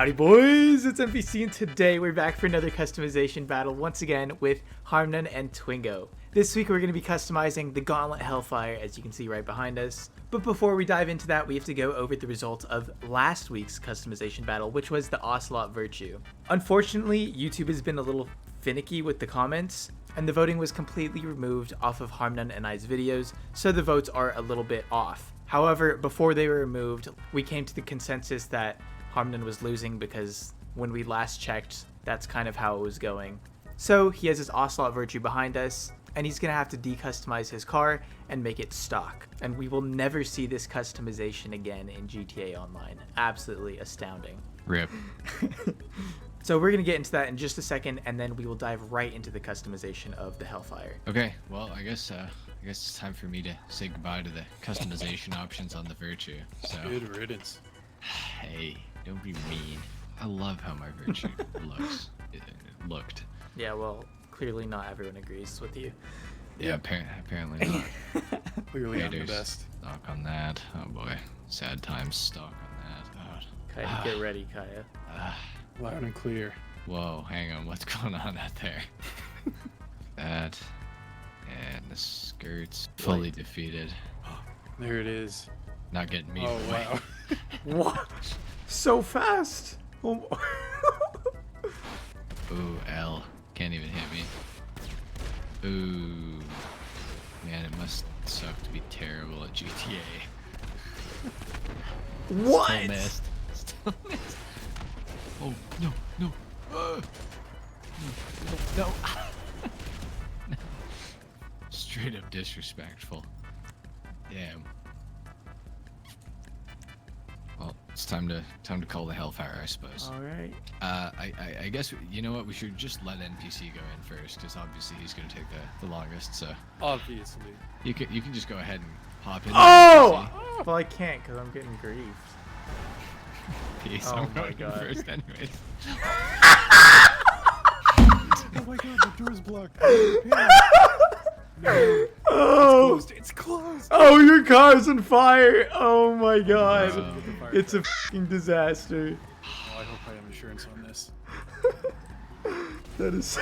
Howdy boys, it's NPC and today we're back for another customization battle once again with HarmNone and Twingo. This week we're going to be customizing the Gauntlet Hellfire, as you can see right behind us. But before we dive into that, we have to go over the results of last week's customization battle, which was the Ocelot Virtue. Unfortunately, YouTube has been a little finicky with the comments, and the voting was completely removed off of HarmNone and I's videos, so the votes are a little bit off. However, before they were removed, we came to the consensus that HarmNone was losing because when we last checked, that's kind of how it was going. So he has his Ocelot Virtue behind us, and he's going to have to decustomize his car and make it stock. And we will never see this customization again in GTA Online. Absolutely astounding. RIP. So we're going to get into that in just a second, and then we will dive right into the customization of the Hellfire. Okay, well, I guess it's time for me to say goodbye to the customization options on the Virtue. So, Good riddance. hey, don't be mean. I love how my Virtue looked. Yeah, well, clearly not everyone agrees with you. Yeah, apparently not. Clearly I'm the Haters. best. Stock on that. Oh boy, sad times. Stock on that. God. Kaya, get ready, Kaya. Loud and clear. Whoa, hang on. What's going on out there? That and the skirts fully defeated. There it is. Not getting me. Oh, boy. wow. What? So fast! Oh. Ooh, L. Can't even hit me. Ooh. Man, it must suck to be terrible at GTA. What? Still missed. Still missed. Oh, no, no. No. No. Straight up disrespectful. Damn. Well, it's time to call the Hellfire, I suppose. All right. I guess you know what, we should just let NPC go in first, because obviously he's gonna take the longest. So Obviously. you can just go ahead and hop in. Oh! Well, I can't because I'm getting griefed. Peace. Oh I'm my going God. first, anyways. Oh my god, the door's blocked. No. Oh! It's closed. Oh, your car's on fire! Oh my God! Oh. It's a fucking disaster. Oh, I hope I have insurance on this. That is.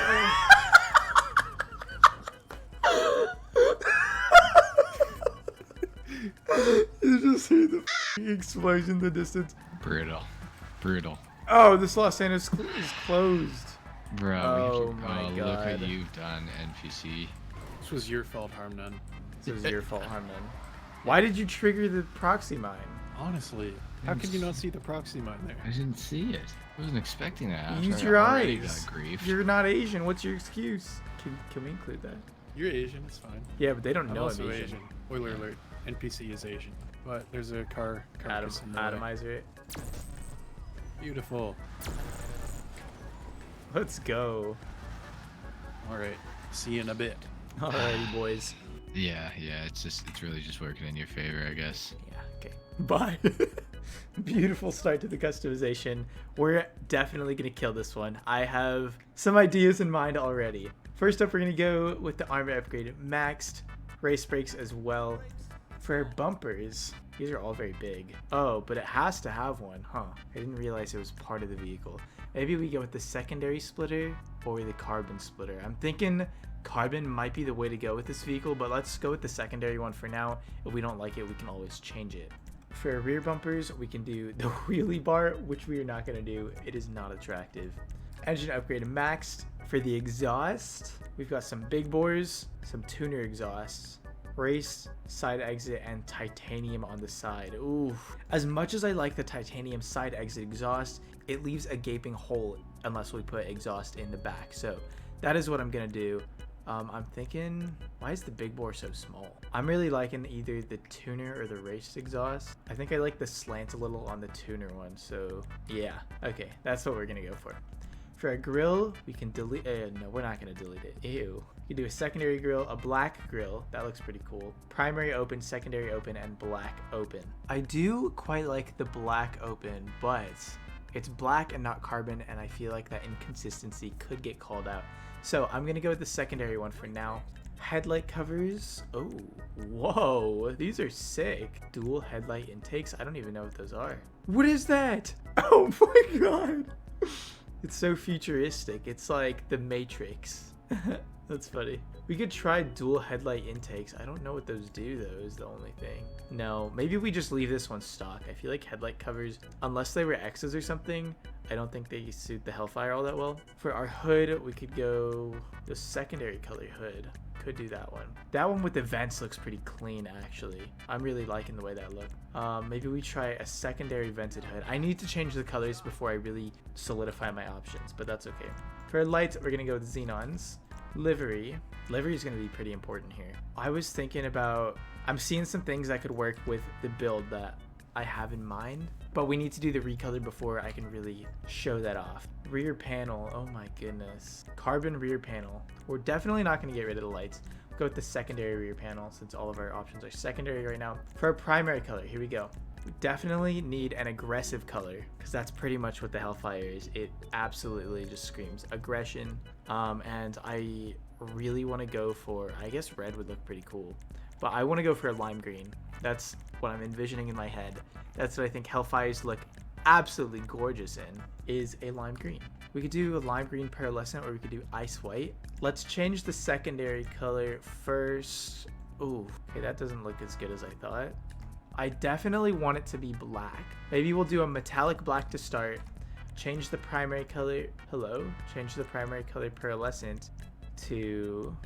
You just hear the fucking explosion in the distance. Brutal. Oh, this Los Angeles is closed. Bro, Oh my look God. what you've done, NPC. This was your fault, HarmNone. This was your fault, HarmNone. Why did you trigger the proxy mine? Honestly, how could you not see the proxy mine there? I didn't see it. I wasn't expecting that. After Use I your already eyes. got griefed. You're not Asian. What's your excuse? Can we include that? You're Asian, it's fine. Yeah, but they don't I'm know also I'm Asian. Asian. Spoiler alert. NPC is Asian. But there's a car carcass in the way. Atomizer it. Beautiful. Let's go. Alright. See you in a bit. Alrighty, boys. Yeah, it's really just working in your favor, I guess. Yeah, okay. Bye. Beautiful start to the customization. We're definitely going to kill this one. I have some ideas in mind already. First up, we're going to go with the armor upgrade maxed. Race brakes as well. For bumpers, these are all very big. Oh, but it has to have one, huh? I didn't realize it was part of the vehicle. Maybe we go with the secondary splitter or the carbon splitter. I'm thinking carbon might be the way to go with this vehicle, but let's go with the secondary one for now. If we don't like it, we can always change it. For our rear bumpers, we can do the wheelie bar, which we are not going to do. It is not attractive. Engine upgrade maxed. For the exhaust, we've got some big bores, some tuner exhausts, race, side exit, and titanium on the side. Ooh. As much as I like the titanium side exit exhaust, it leaves a gaping hole unless we put exhaust in the back. So that is what I'm gonna do. I'm thinking, why is the big bore so small? I'm really liking either the tuner or the race exhaust. I think I like the slant a little on the tuner one. So yeah, okay, that's what we're gonna go for. For a grill, we can delete, no, we're not gonna delete it. Ew. You can do a secondary grill, a black grill. That looks pretty cool. Primary open, secondary open, and black open. I do quite like the black open, but it's black and not carbon, and I feel like that inconsistency could get called out. So I'm gonna go with the secondary one for now. Headlight covers. Oh, whoa. These are sick. Dual headlight intakes. I don't even know what those are. What is that? Oh my god. It's so futuristic. It's like the Matrix. That's funny. We could try dual headlight intakes. I don't know what those do though, is the only thing. No, maybe we just leave this one stock. I feel like headlight covers, unless they were X's or something, I don't think they suit the Hellfire all that well. For our hood, we could go the secondary color hood. Could do that one. That one with the vents looks pretty clean actually. I'm really liking the way that looked. Maybe we try a secondary vented hood. I need to change the colors before I really solidify my options, but that's okay. For lights, we're gonna go with xenons. Livery is going to be pretty important here. I was thinking about, I'm seeing some things that could work with the build that I have in mind, but we need to do the recolor before I can really show that off. Rear panel, oh my goodness. Carbon rear panel. We're definitely not going to get rid of the lights. Go with the secondary rear panel since all of our options are secondary right now. For our primary color, here we go. We definitely need an aggressive color because that's pretty much what the Hellfire is. It absolutely just screams aggression. And I really want to go for, I guess red would look pretty cool, but I want to go for a lime green. That's what I'm envisioning in my head. That's what I think Hellfires look absolutely gorgeous in, is a lime green. We could do a lime green pearlescent or we could do ice white. Let's change the secondary color first. Ooh, okay, that doesn't look as good as I thought. I definitely want it to be black. Maybe we'll do a metallic black to start. Change the primary color, change the primary color pearlescent to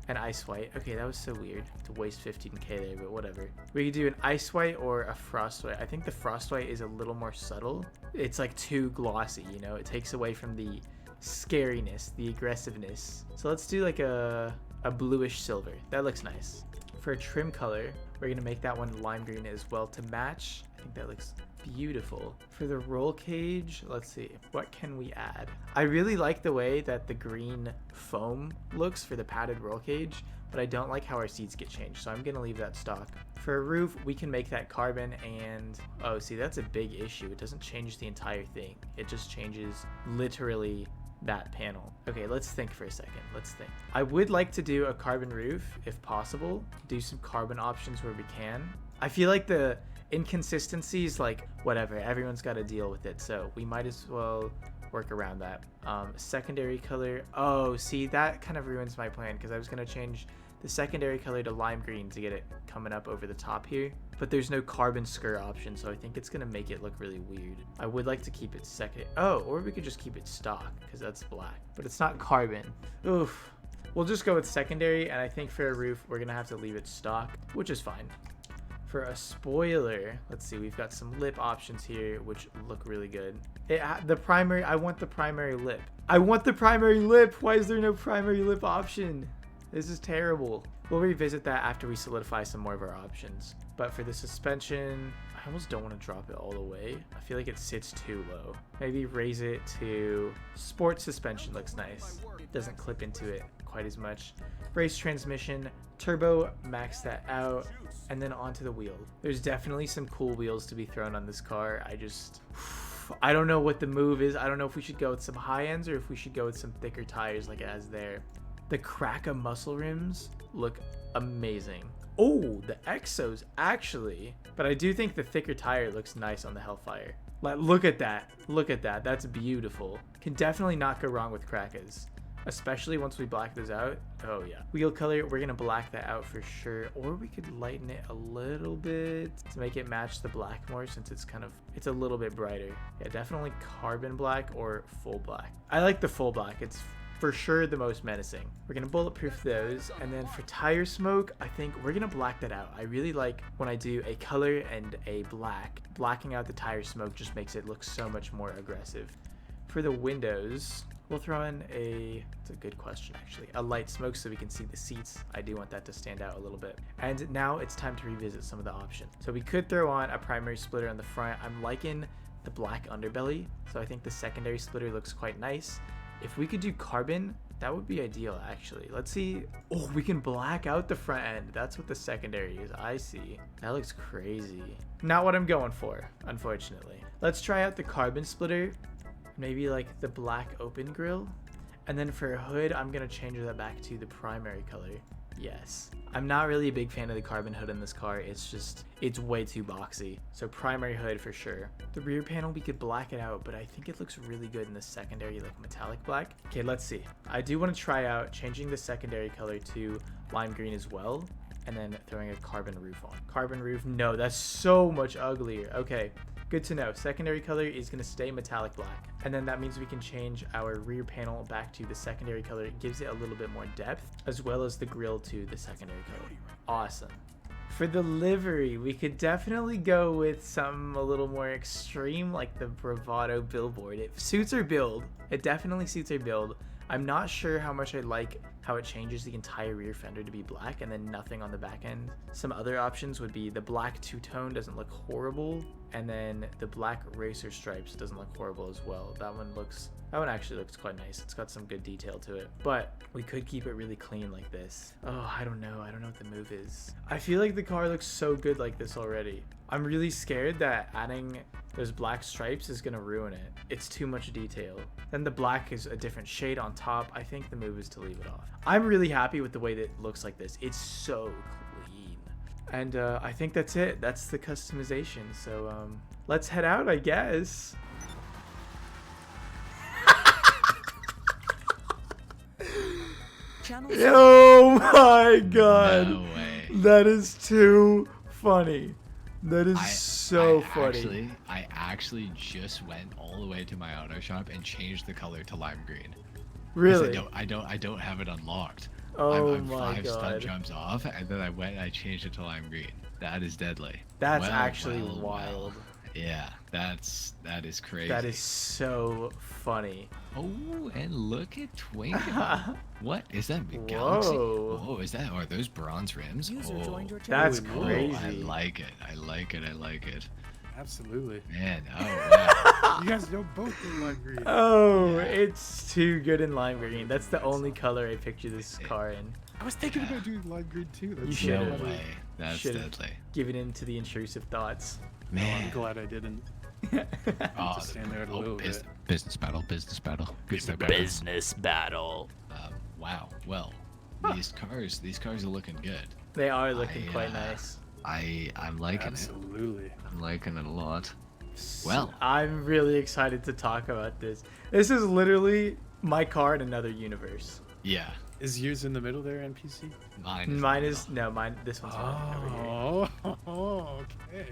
an ice white. Okay, that was so weird to waste 15k there, but whatever. We could do an ice white or a frost white. I think the frost white is a little more subtle. It's like too glossy, you know? It takes away from the scariness, the aggressiveness. So let's do like a bluish silver. That looks nice. For a trim color, we're gonna make that one lime green as well to match. I think that looks beautiful. For the roll cage, let's see, what can we add? I really like the way that the green foam looks for the padded roll cage, but I don't like how our seats get changed, so I'm gonna leave that stock. For a roof, we can make that carbon and, oh, see, that's a big issue. It doesn't change the entire thing. It just changes literally that panel. Okay, let's think for a second. Let's think. I would like to do a carbon roof if possible, do some carbon options where we can. I feel like the inconsistencies, like whatever, everyone's got to deal with it, so we might as well work around that. Secondary color, oh, see, that kind of ruins my plan because I was going to change the secondary color to lime green to get it coming up over the top here, but there's no carbon skirt option, so I think it's gonna make it look really weird. I would like to keep it second. Oh, or we could just keep it stock because that's black, but it's not carbon. Oof. We'll just go with secondary, and I think for a roof we're gonna have to leave it stock, which is fine. For a spoiler, let's see, we've got some lip options here which look really good. The primary, I want the primary lip. I want the primary lip. Why is there no primary lip option? This is terrible. We'll revisit that after we solidify some more of our options. But for the suspension, I almost don't want to drop it all the way. I feel like it sits too low. Maybe raise it to sport suspension. Looks nice. Doesn't clip into it quite as much. Race transmission, turbo, max that out, and then onto the wheel. There's definitely some cool wheels to be thrown on this car. I don't know what the move is. I don't know if we should go with some high ends or if we should go with some thicker tires like it has there. The Kraka muscle rims look amazing. Oh, the Exos actually. But I do think the thicker tire looks nice on the Hellfire. Like, look at that. Look at that. That's beautiful. Can definitely not go wrong with Krakas, especially once we black those out. Oh yeah. Wheel color, we're gonna black that out for sure. Or we could lighten it a little bit to make it match the black more since it's a little bit brighter. Yeah, definitely carbon black or full black. I like the full black. It's for sure the most menacing. We're gonna bulletproof those, and then for tire smoke, I think we're gonna black that out. I really like when I do a color and a black. Blacking out the tire smoke just makes it look so much more aggressive. For the windows, we'll throw in it's a good question actually, a light smoke so we can see the seats. I do want that to stand out a little bit. And now it's time to revisit some of the options. So we could throw on a primary splitter on the front. I'm liking the black underbelly, so I think the secondary splitter looks quite nice. If we could do carbon, that would be ideal actually. Let's see. Oh, we can black out the front end. That's what the secondary is. I see. That looks crazy. Not what I'm going for, unfortunately. Let's try out the carbon splitter. Maybe like the black open grill. And then for hood, I'm gonna change that back to the primary color. Yes. I'm not really a big fan of the carbon hood in this car. It's way too boxy. So primary hood for sure. The rear panel, we could black it out, but I think it looks really good in the secondary, like metallic black. Okay, let's see. I do want to try out changing the secondary color to lime green as well, and then throwing a carbon roof on. Carbon roof, no, that's so much uglier. Okay, good to know. Secondary color is going to stay metallic black. And then that means we can change our rear panel back to the secondary color. It gives it a little bit more depth, as well as the grille to the secondary color. Awesome. For the livery, we could definitely go with something a little more extreme, like the Bravado billboard. It suits our build. It definitely suits our build. I'm not sure how much I like how it changes the entire rear fender to be black and then nothing on the back end. Some other options would be the black two-tone doesn't look horrible, and then the black racer stripes doesn't look horrible as well. That one actually looks quite nice. It's got some good detail to it, but we could keep it really clean like this. Oh, I don't know what the move is. I feel like the car looks so good like this already. I'm really scared that adding those black stripes is gonna ruin it. It's too much detail. Then the black is a different shade on top. I think the move is to leave it off. I'm really happy with the way that it looks like this. It's so clean. And I think that's it. That's the customization. So let's head out, I guess. Oh my god. No way. That is too funny. That is so funny. I actually just went all the way to my auto shop and changed the color to lime green. Really? I don't have it unlocked. Oh I'm my 5 god. stun jumps off, and then I went and I changed it to lime green. That is deadly. That's actually wild. Yeah, that is crazy. That is so funny. Oh, and look at Twingo. What is that? Galaxy? Whoa. Whoa, is that? Are those bronze rims? That's Holy crazy. moly. I like it. I like it. I like it. Absolutely. Man, oh wow. You guys know both the lime green. Oh, Yeah. it's too good in lime green. That's the only color I picture this car in. I was thinking about doing lime green too. That's You so should. No funny. way. That's Should've deadly. given in to the intrusive thoughts. Oh, I'm Man. glad I didn't. Oh, Just stand there a little bit. business battle. Business battle. Business battle. Wow. Well, these cars are looking good. They are looking quite uh, nice. I'm liking it. Absolutely. I'm liking it a lot. Well, I'm really excited to talk about this. This is literally my car in another universe. yeah. Is yours in the middle there, NPC? Mine is. This one's mine over here. Oh, okay.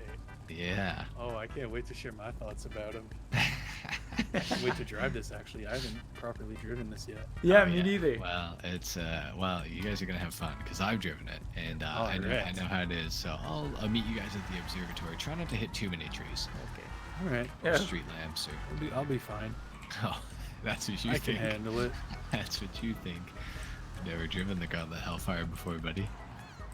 Yeah. Oh, I can't wait to share my thoughts about him. I can't wait to drive this, actually. I haven't properly driven this yet. Yeah, Oh, me neither. Well, it's you guys are gonna have fun because I've driven it and I Alright. know how it is. So I'll meet you guys at the observatory. Try not to hit too many trees. Okay. All right. Yeah. Street lamps or I'll be fine. oh, that's what you I can think. handle it. That's what you think. Never driven the Gauntlet Hellfire before, buddy.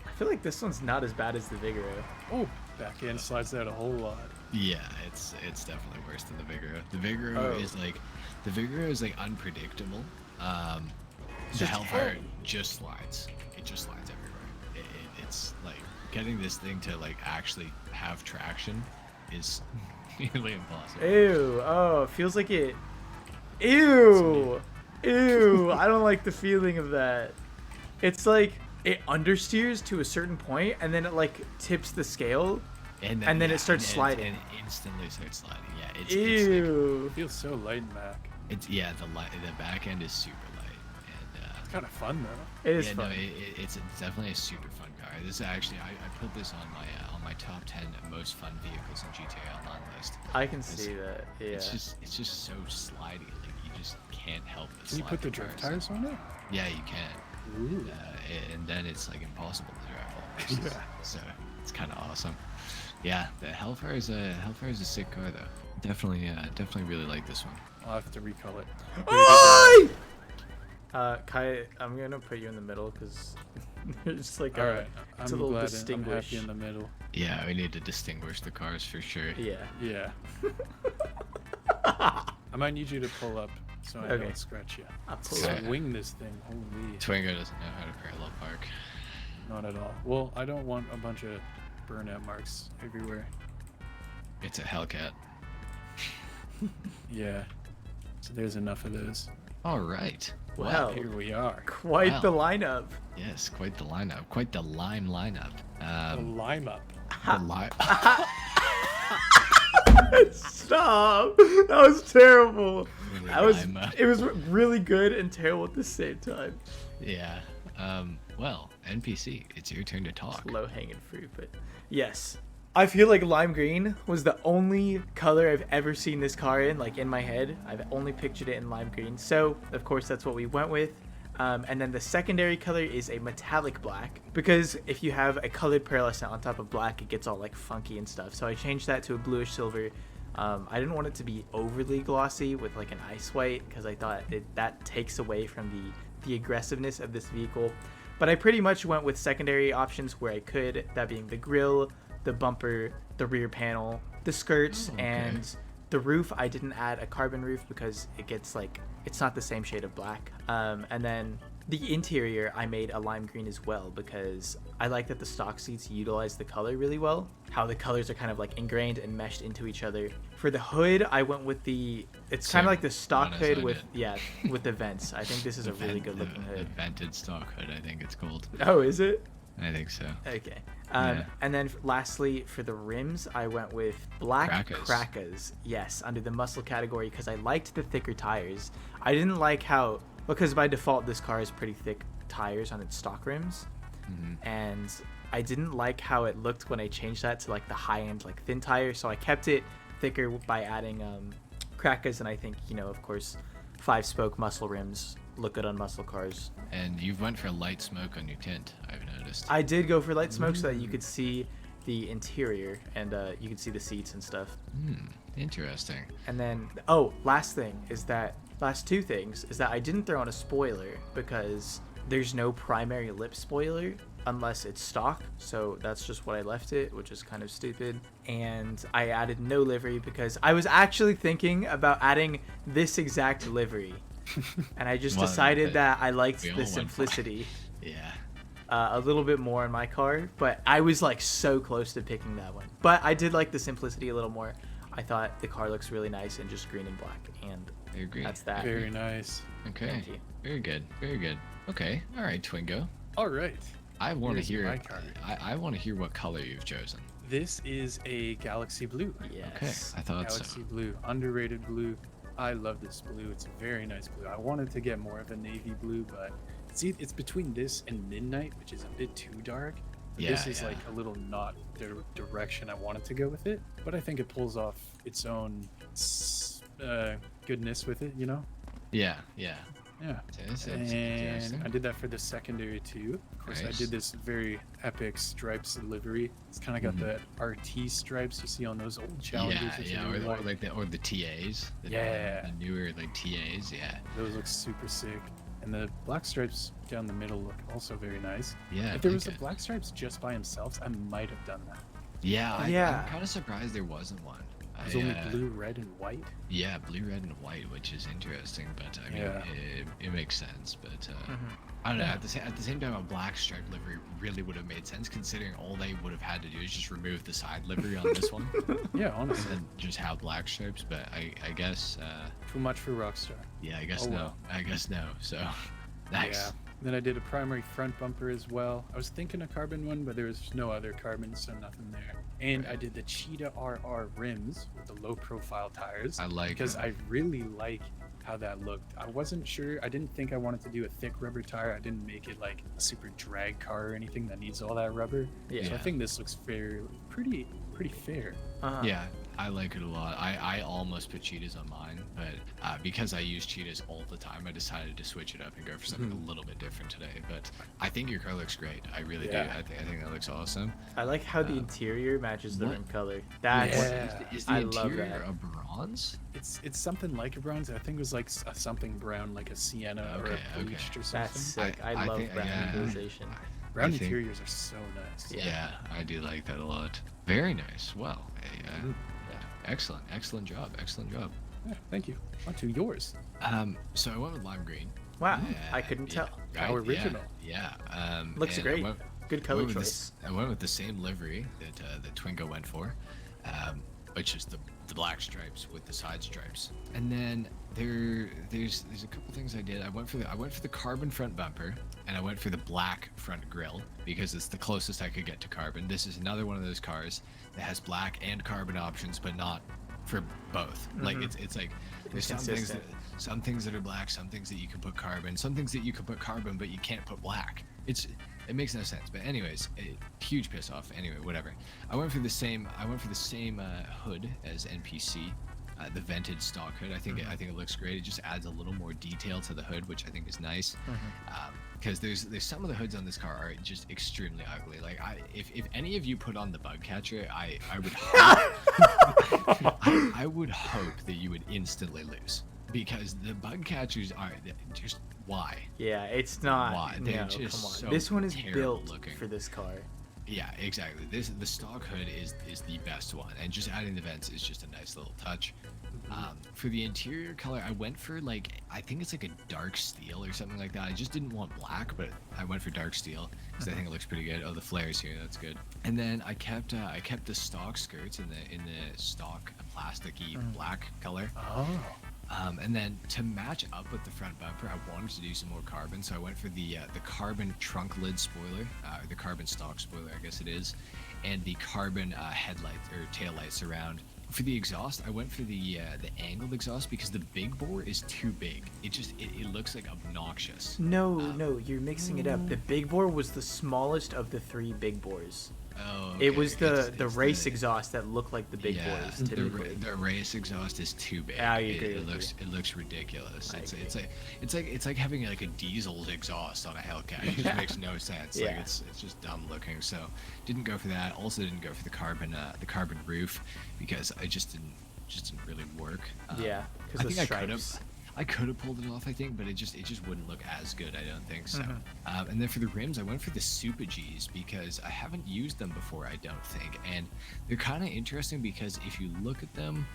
I flike this one's not as bad as the Vigoro. Oh, back end slides out a whole lot. Yeah, it's definitely worse than the Vigoro. The Vigoro is like unpredictable. The just Hellfire heavy. just slides. It just slides everywhere. It's like getting this thing to like actually have traction is nearly impossible. Ew. Oh, it feels like it. Ew. Ew. I don't like the feeling of that. It's like it understeers to a certain point and then it like tips the scale and then it starts sliding. And it instantly starts sliding. Yeah, it's Ew. It feels so light and back. the back end is super light and It's kind of fun, though. It is yeah, fun. no, it's definitely a super fun car. This is actually I put this on my top 10 most fun vehicles in GTA Online list. I can see that. Yeah. It's just so slidey. Like you just can't help but Can you slide put the the drift cars. tires on it? Yeah, you can. Ooh. And then it's like impossible to drive all. Yeah. So it's kind of awesome. Yeah, the Hellfire is a sick car though. Definitely really like this one. I'll have to recall it. Oi! Kai, I'm gonna put you in the middle because there's like All right. it's I'm a little glad I'm distinguished. happy in the middle. Yeah, we need to distinguish the cars for sure. Yeah. Yeah. I might need you to pull up so I Okay. don't scratch you. I'll pull Yeah. up. Swing this thing. Holy. Twingo doesn't know how to parallel park. Not at all. Well, I don't want a bunch of burnout marks everywhere. It's a Hellcat. Yeah. So there's enough of those. All right. Well, Here we are. quite Wow. the lineup. Yes, quite the lineup. Quite the lime lineup. A lime up. The li- Stop! That was terrible. That was. Lime up. It was really good and terrible at the same time. Yeah. Well, NPC, it's your turn to talk. Low hanging fruit, but yes. I feel like lime green was the only color I've ever seen this car in, like in my head. I've only pictured it in lime green. So, of course, that's what we went with. And then the secondary color is a metallic black, because if you have a colored pearlescent on top of black, it gets all like funky and stuff. So I changed that to a bluish silver. I didn't want it to be overly glossy with like an ice white, because I thought that takes away from the aggressiveness of this vehicle. But I pretty much went with secondary options where I could, that being the grille, the bumper, the rear panel, the skirts, and the roof. I didn't add a carbon roof because it gets like, it's not the same shade of black. And then the interior, I made a lime green as well, because I like that the stock seats utilize the color really well. How the colors are kind of like ingrained and meshed into each other. For the hood, I went with it's kind of like the stock one as hood I with, did. yeah, with the vents. I think this is a really good looking The hood. vented stock hood, I think it's called. Oh, is it? I think so. Okay. Yeah. And then lastly, for the rims, I went with black Crackers. Crackers. Yes, under the muscle category, because I liked the thicker tires. I didn't like how, because by default, this car has pretty thick tires on its stock rims. And I didn't like how it looked when I changed that to like the high-end, like thin tire. So I kept it thicker by adding Crackers. And I think, of course, 5-spoke muscle rims look good on muscle cars. And you went for light smoke on your tint, I've noticed. I did go for light smoke so that you could see the interior and you could see the seats and stuff. Interesting. And then, last two things is that I didn't throw on a spoiler because there's no primary lip spoiler unless it's stock. So that's just what I left it, which is kind of stupid. And I added no livery because I was actually thinking about adding this exact livery. And I just Well, decided that I liked we all the went for it. simplicity Yeah. a little bit more in my car, but I was like so close to picking that one. But I did like the simplicity a little more. I thought the car looks really nice in just green and black, and I agree. that's that. Very nice. Okay. Thank you. Very good. Very good. Okay. All right, Twingo. All right. I want to Here's hear. my car. I want to hear what color you've chosen. This is a Galaxy Blue. Yes. Okay. I thought Galaxy so. Blue. Underrated blue. I love this blue. It's a very nice blue. I wanted to get more of a navy blue, but it's between this and Midnight, which is a bit too dark. Yeah, This is yeah. like a little not the direction I wanted to go with it, but I think it pulls off its own goodness with it, Yeah. Yeah. Yeah. It's And interesting. I did that for the secondary too. Of course, I Nice. did this very epic stripes livery. It's kind of got the RT stripes you see on those old Challengers. Yeah, which yeah, are really or like the TAs. Yeah. The newer like TAs. Yeah. Those look super sick. And the black stripes down the middle look also very nice. Yeah. If there like was the it. black stripes just by themselves, I might have done that. Yeah. Yeah. I'm kind of surprised there wasn't one. It was only blue, red, and white. Yeah, blue, red, and white, which is interesting, but I mean, Yeah. it makes sense. But I don't know. At the same time, a black stripe livery really would have made sense, considering all they would have had to do is just remove the side livery on this one, Yeah, honestly. and just have black stripes. But I guess, Too much for Rockstar. yeah, I guess Oh, no. well. I guess no. So, nice. Yeah. Then I did a primary front bumper as well. I was thinking a carbon one, but there was no other carbon, so nothing there. And I did the Cheetah RR rims with the low profile tires. I like because them. I really like how that looked. I wasn't sure. I didn't think I wanted to do a thick rubber tire. I didn't make it like a super drag car or anything that needs all that rubber. Yeah. So I Yeah. think this looks pretty fair. Yeah, I like it a lot. I almost put cheetahs on mine, but because I use cheetahs all the time, I decided to switch it up and go for something a little bit different today. But I think your car looks great. I really do. Yeah. I think that looks awesome. I like how the interior matches the what- rim color. That's Yeah. Is the I love interior that. a bronze? It's something like a bronze. I think it was like something brown, like a sienna or Okay, a okay. bleached or something. that's sick. I, I love think- brown yeah. utilization. Brown I think- interiors are so nice. Yeah. I do like that a lot. Very nice. Well, Mhm. excellent job. Excellent job. Yeah, thank you. On to yours. So I went with lime green. Wow, I couldn't tell. How original. Yeah. Looks and great. Good color with choice. I went with the same livery that the Twingo went for, which is the black stripes with the side stripes. And then There's a couple things I did. I went for the carbon front bumper, and I went for the black front grille because it's the closest I could get to carbon. This is another one of those cars that has black and carbon options, but not for both. Like it's like there's some things that are black, some things that you can put carbon, some things that you can put carbon, but you can't put black. It makes no sense. But anyways, huge piss off. Anyway, whatever. I went for the same hood as NPC. The vented stock hood. I think it looks great. It just adds a little more detail to the hood, which I think is nice. Because there's some of the hoods on this car are just extremely ugly. Like if any of you put on the bug catcher, I would hope, I would hope that you would instantly lose, because the bug catchers are just why. Yeah, it's not. Why? They're No, just come on. so This one is terrible built looking. for this car. Yeah, exactly. The stock hood is the best one, and just adding the vents is just a nice little touch. For the interior color, I went for I think it's like a dark steel or something like that. I just didn't want black, but I went for dark steel because I think it looks pretty good. Oh, the flares here, that's good. And then I kept the stock skirts in the stock plasticky black color. Oh. And then to match up with the front bumper, I wanted to do some more carbon, so I went for the carbon trunk lid spoiler, or the carbon stock spoiler, I guess it is, and the carbon headlights or tail lights around. For the exhaust, I went for the angled exhaust because the big bore is too big. It looks like obnoxious. No, you're mixing it up. The big bore was the smallest of the 3 big bores. Oh, It was it's the race exhaust that looked like the big bores typically. the race exhaust is too big. I agree It with you. looks ridiculous. I agree. It's like having like a diesel's exhaust on a Hellcat. It just makes no sense. Like Yeah. it's just dumb looking. So didn't go for that. Also didn't go for the carbon roof because I just didn't really work. Yeah, I because the think stripes. I could have pulled it off, I think, but it just wouldn't look as good, I don't think so. And then for the rims, I went for the Super Gs because I haven't used them before, I don't think, and they're kind of interesting because if you look at them,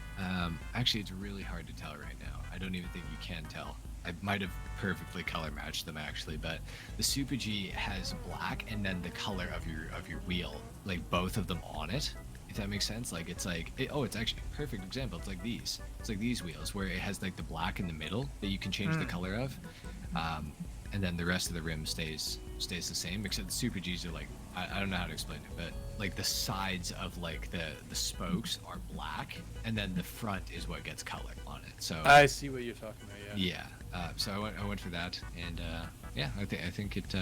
actually it's really hard to tell right now. I don't even think you can tell. I might have perfectly color matched them actually, but the Super G has black and then the color of your wheel, like both of them on it. If that makes sense. Like it's actually a perfect example. It's like these wheels where it has like the black in the middle that you can change the color of, and then the rest of the rim stays the same, except the Super Gs are like, I don't know how to explain it, but like the sides of like the spokes are black and then the front is what gets color on it. So I see what you're talking about. Yeah. so I went for that, and yeah, I think it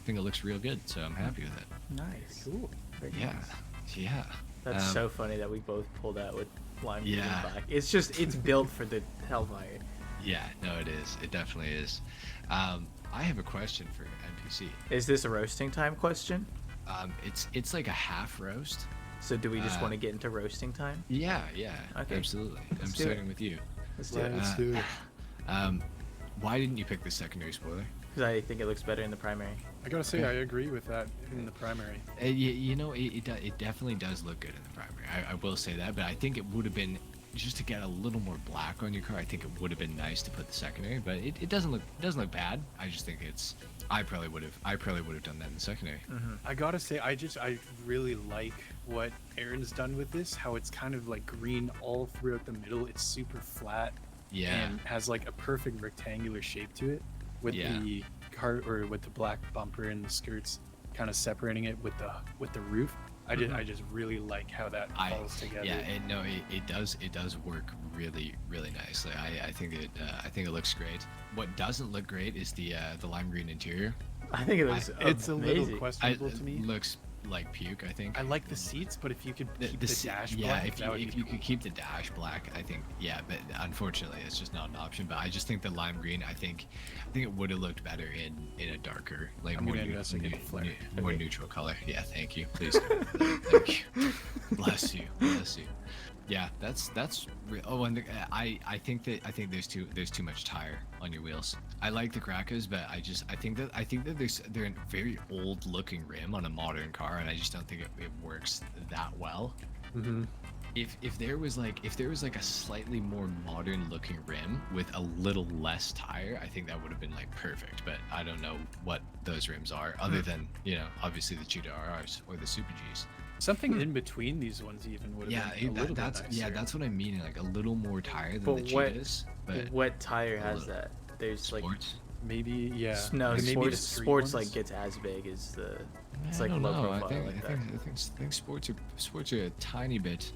looks real good, so I'm happy with it. Nice. Cool. Very Yeah. nice. Yeah. That's so funny that we both pulled out with lime green Yeah. black. It's built for the Hellfire. Yeah, no, it is. It definitely is. I have a question for NPC. Is this a roasting time question? It's like a half roast. So do we just want to get into roasting time? Yeah, Okay. absolutely. I'm Let's do starting it. with you. Let's do it. Let's do it. Why didn't you pick the secondary spoiler? Because I think it looks better in the primary. I gotta say, I agree with that in the primary. You know, it definitely does look good in the primary. I will say that, but I think it would have been, just to get a little more black on your car, I think it would have been nice to put the secondary, but it doesn't look bad. I just think I probably would have done that in the secondary. I gotta say, I really like what Aaron's done with this. How it's kind of like green all throughout the middle. It's super flat. Yeah. And has like a perfect rectangular shape to it, with Yeah. the car or with the black bumper and the skirts kind of separating it with the roof. I just really like how that falls together. Yeah, it does work really nicely. I think it looks great. What doesn't look great is the lime green interior. I think it looks It's a little amazing. questionable to me. It looks like puke, I think. I like the seats, but if you could keep the dash yeah, black, that would if be you cool. could keep the dash black, I think, yeah, but unfortunately it's just not an option. But I just think the lime green, I think it would have looked better in a darker, like I'm more gonna investigate the flare. more neutral color. Yeah, thank you, please. Thank you. Bless you. Yeah, that's oh, and I think there's too much tire on your wheels. I like the Krakos, but I think that they're a very old looking rim on a modern car, and I just don't think it works that well. Mm-hmm. If there was like a slightly more modern looking rim with a little less tire, I think that would have been like perfect. But I don't know what those rims are, other than, you know, obviously the Cheetah RRs or the Super Gs. Something in between these ones even would have been a little bit nicer. That's what I mean, like a little more tire than But the what- Cheetahs. but What tire has little- that? There's like sports. Maybe, yeah. no Maybe the sports. street Sports ones? like gets as big as the. It's I like don't low know. profile like that. I think sports are a tiny bit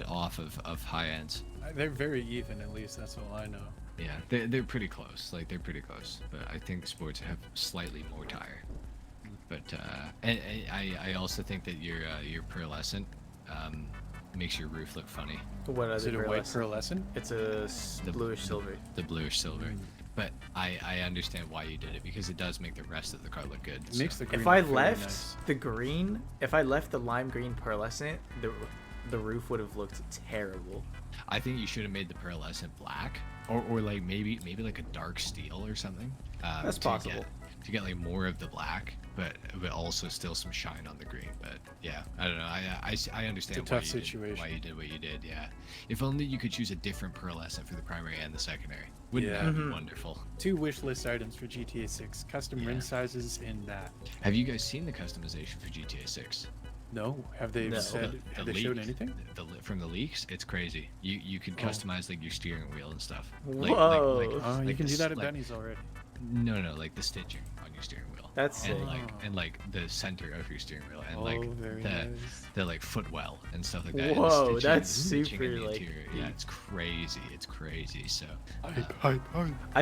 off of high ends. They're very even, at least. That's all I know. Yeah, they're pretty close. Like they're pretty close. But I think sports have slightly more tire. But and I also think that your pearlescent makes your roof look funny. What Is other it a white pearlescent? pearlescent? It's a bluish silver. The bluish silver. But I understand why you did it because it does make the rest of the car look good. It makes the green If I look very left nice. the green, if I left the lime green pearlescent, the roof would have looked terrible. I think you should have made the pearlescent black, or like maybe like a dark steel or something. That's possible. To get like more of the black, but also still some shine on the green. But yeah, I don't know. I understand It's a why tough you did situation. why you did what you did. Yeah, if only you could choose a different pearlescent for the primary and the secondary. Wouldn't Yeah. that be wonderful? 2 wish list items for GTA 6. Custom rim sizes in that. Have you guys seen the customization for GTA 6? No. Have they No. said? Have they showed anything? From the leaks, it's crazy. You could customize like your steering wheel and stuff. Whoa. Oh, you like can do that at like- Benny's already. No, like the stitching on your steering wheel. That's and sick. like the center of your steering wheel and Oh, like very the nice. the like footwell and stuff like that. and the Whoa, stitching- that's stitching in super, the like, interior. Yeah, it's crazy. It's crazy. So I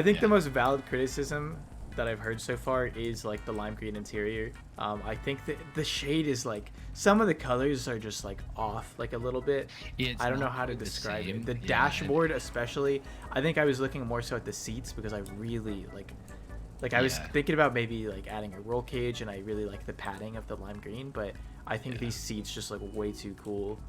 think the Yeah. most valid criticism that I've heard so far is like the lime green interior. I think that the shade is like some of the colors are just like off like a little bit. it's I don't know not how to quite the describe same. it. The Yeah, and- dashboard especially. I think I was looking more so at the seats because I really like I was Yeah. thinking about maybe like adding a roll cage, and I really like the padding of the lime green, but I think Yeah. these seats just look way too cool.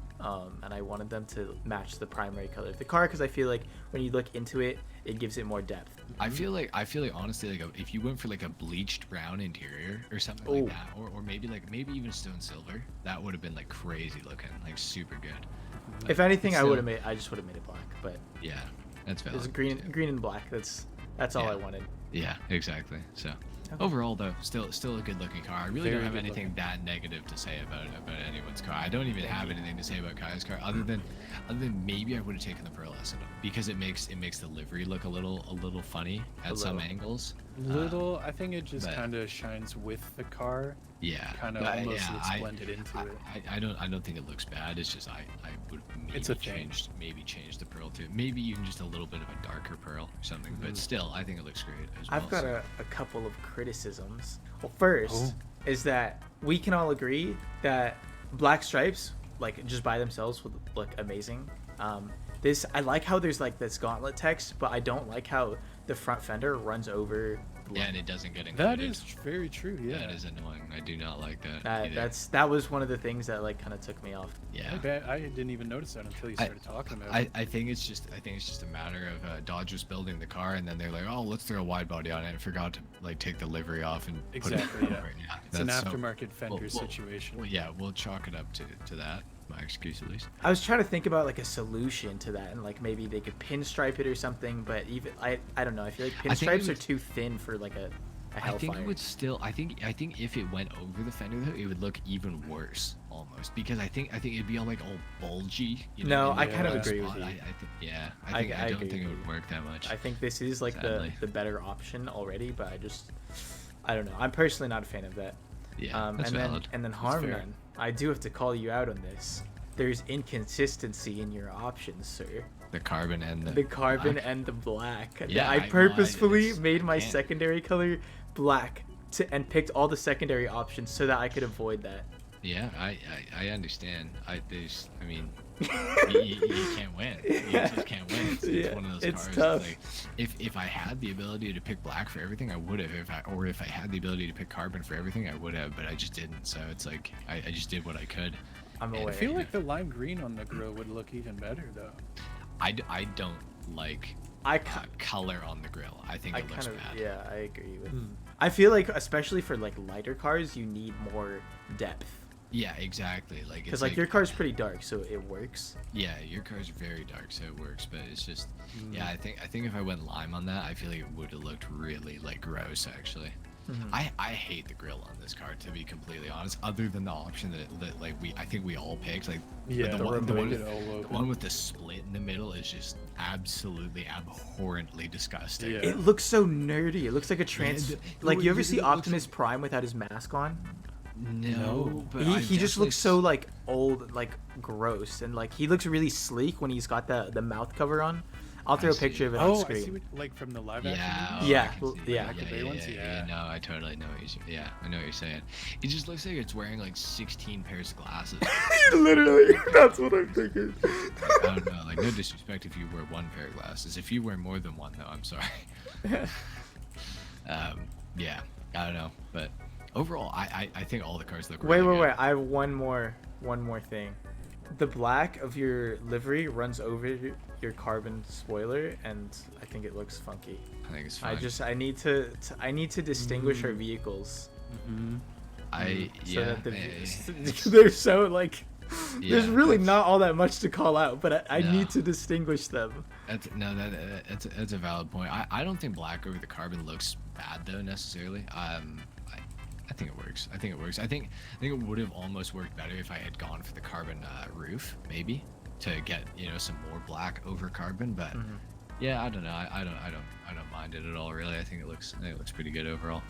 And I wanted them to match the primary color of the car because I feel like when you look into it, it gives it more depth. I feel like honestly like if you went for like a bleached brown interior or something Oh. like that, or maybe even stone silver, that would have been like crazy looking, like super good. But If anything, I still- would have I just would have made it black, but Yeah, that's it valid. was green too. and black. That's all Yeah. I wanted. Yeah, exactly. So Okay. overall though, still a good looking car. I really Very don't have good anything that negative to say about anyone's car. I don't even have anything to say about Kai's car other than maybe I would have taken the pearlescent because it makes the livery look a little funny at some little. angles. Little, I think it just but- kind of shines with the car. Yeah, Kind of but, almost yeah, looks blended into it. I don't think it looks bad. It's just I would maybe It's a thing. change the pearl to maybe even just a little bit of a darker pearl or something. But still, I think it looks great as well. I've got so- a couple of criticisms. Well, first Oh. is that we can all agree that black stripes, like just by themselves, would look amazing. I like how there's like this gauntlet text, but I don't like how the front fender runs over. The Yeah, and it doesn't get That included. is very true. Yeah. That is annoying. I do not like that. either. that was one of the things that like kind of took me off. Yeah. I didn't even notice that until you started talking about it. I think it's just a matter of Dodge was building the car and then they're like, oh, let's throw a wide body on it and forgot to like take the livery off and Exactly, put it yeah. over it. Yeah, It's an that's so- aftermarket fender well, situation. Well, yeah, we'll chalk it up to that. My excuse at least. I was trying to think about like a solution to that, and like maybe they could pinstripe it or something. But even I don't know. I feel like I think it pinstripes are would- too thin for like a Hellfire. I think it would still. I think if it went over the fender though, it would look even worse almost because I think it'd be all like all bulgy. You No, know, in I the kind of right agree with spot. you. I think yeah. I I agree don't think with it would you. work that much. I think this is like Sadly. the better option already, but I don't know. I'm personally not a fan of that. Yeah, that's and valid. then That's fair. HarmNone, I do have to call you out on this. There's inconsistency in your options, sir. The carbon and The carbon black. and the black. Yeah, I I- well, purposefully it's- made my can't. secondary color black and picked all the secondary options so that I could avoid that. Yeah, I understand. I mean, you can't win. You just can't win. It's Yeah, one of those it's cars. tough. Like, if I had the ability to pick black for everything, I would have. If I had the ability to pick carbon for everything, I would have. But I just didn't. So it's like I just did what I could. I'm And aware. I feel like the lime green on the grill would look even better though. I don't like I color on the grill. I think it looks kind of bad. yeah, I agree with. Hmm. I feel like especially for like lighter cars, you need more depth Yeah, exactly. Like because it's like your car's pretty dark, so it works. Yeah, your car's very dark, so it works. But it's just, yeah, I think if I went lime on that, I feel like it would have looked really like gross, actually. I hate the grill on this car, to be completely honest. Other than the option that like I think we all picked, like Yeah, the the one with the split in the middle is just absolutely abhorrently disgusting. Yeah. It looks so nerdy. It looks like a like you ever it see looks Optimus Prime without his mask on? No, but He just looks so like old, like gross, and like he looks really sleek when he's got the mouth cover on. I'll throw a picture of it on Oh, screen. I see what, like from the live action. Yeah, movies? Yeah, I can see yeah. that. Back Bay ones? Yeah. No, I totally know what you're. Yeah, I know what you're saying. It just looks like it's wearing like 16 pairs of glasses. Literally, that's what I'm thinking. I don't know. Like, no disrespect if you wear one pair of glasses. If you wear more than one, though, I'm sorry. Yeah, I don't know, but overall, I think all the cars look. Wait, really good. I have one more thing. The black of your livery runs over your carbon spoiler, and I think it looks funky. I think it's fine. I need to distinguish our vehicles. Yeah. They're so like. There's Yeah, really that's- not all that much to call out, but I No. need to distinguish them. That's a valid point. I don't think black over the carbon looks bad though necessarily. I think it works. I think it would have almost worked better if I had gone for the carbon roof, maybe, to get some more black over carbon. But yeah, I don't know. I don't mind it at all really. I think it looks pretty good overall.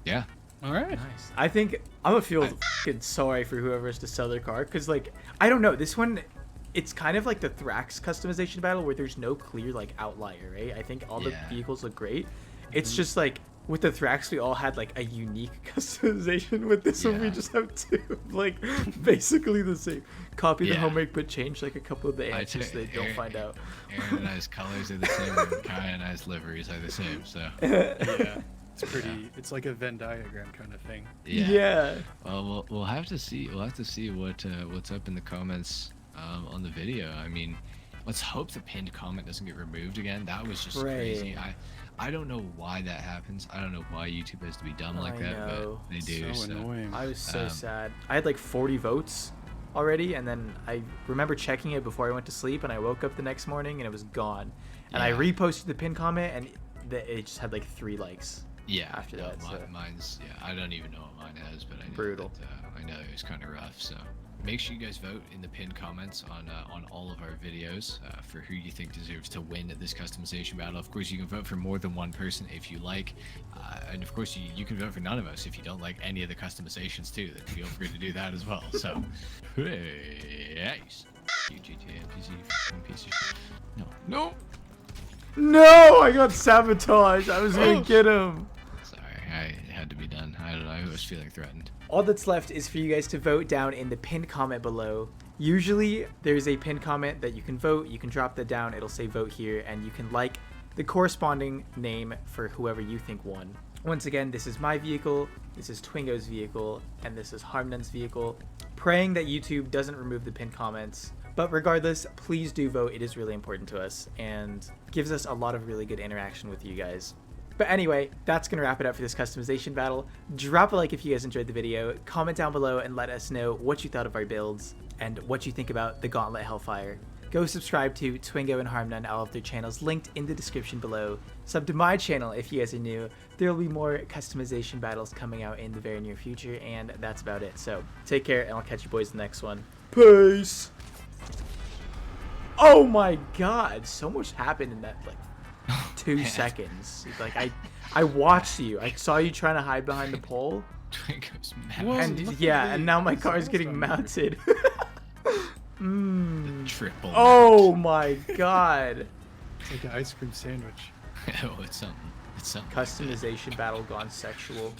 Yeah. All right. Nice. I think I'm gonna feel fucking sorry for whoever has to sell their car, because like I don't know, this one, it's kind of like the Thrax customization battle where there's no clear like outlier, right? I think all the Yeah. vehicles look great. It's just like with the Thrax we all had like a unique customization. With this one we Yeah. just have two like basically the same. Copy the Yeah. homemake but change like a couple of the I'd answers say they don't find out. Aaron and I's colors are the same, and Kai and I's liveries are the same. So Yeah. It's pretty. It's like a Venn diagram kind of thing. Yeah. Well, we'll have to see. We'll have to see what's up in the comments on the video. I mean, let's hope the pinned comment doesn't get removed again. That was just crazy. I don't know why that happens. I don't know why YouTube has to be dumb like I that, know. but they do. So annoying. I was so Um, sad. I had like 40 votes already, and then I remember checking it before I went to sleep, and I woke up the next morning and it was gone. And I Yeah. reposted the pin comment, and it just had like 3 likes. Yeah. After no, that, so. mine's. Yeah, I don't even know what mine has, but I know Brutal. That, I know it was kind of rough. So make sure you guys vote in the pinned comments on all of our videos for who you think deserves to win at this customization battle. Of course, you can vote for more than one person if you like, and of course you can vote for none of us if you don't like any of the customizations too. Then feel free to do that as well. So, hey, you GTA NPC fucking piece of shit. No. No, I got sabotaged. I was gonna get him. Sorry, it had to be done. I don't know. I was feeling threatened. All that's left is for you guys to vote down in the pinned comment below. Usually there's a pinned comment that you can vote. You can drop that down. It'll say vote here, and you can like the corresponding name for whoever you think won. Once again, this is my vehicle, this is Twingo's vehicle, and this is HarmNone's vehicle. Praying that YouTube doesn't remove the pinned comments. But regardless, please do vote. It is really important to us and gives us a lot of really good interaction with you guys. But anyway, that's going to wrap it up for this customization battle. Drop a like if you guys enjoyed the video. Comment down below and let us know what you thought of our builds and what you think about the Gauntlet Hellfire. Go subscribe to Twingo and HarmNone. I'll have their channels linked in the description below. Sub to my channel if you guys are new. There will be more customization battles coming out in the very near future, and that's about it. So take care, and I'll catch you boys in the next one. Peace! Oh my god, so much happened in that like 2 seconds. Like I watched you. I saw you trying to hide behind the pole. Twingo's Whoa, mad. And look yeah, at and now my the car's exhaust getting on there. mounted. Triple. Oh my god. It's like an ice cream sandwich. Oh, it's something. It's something. Customization battle gone sexual.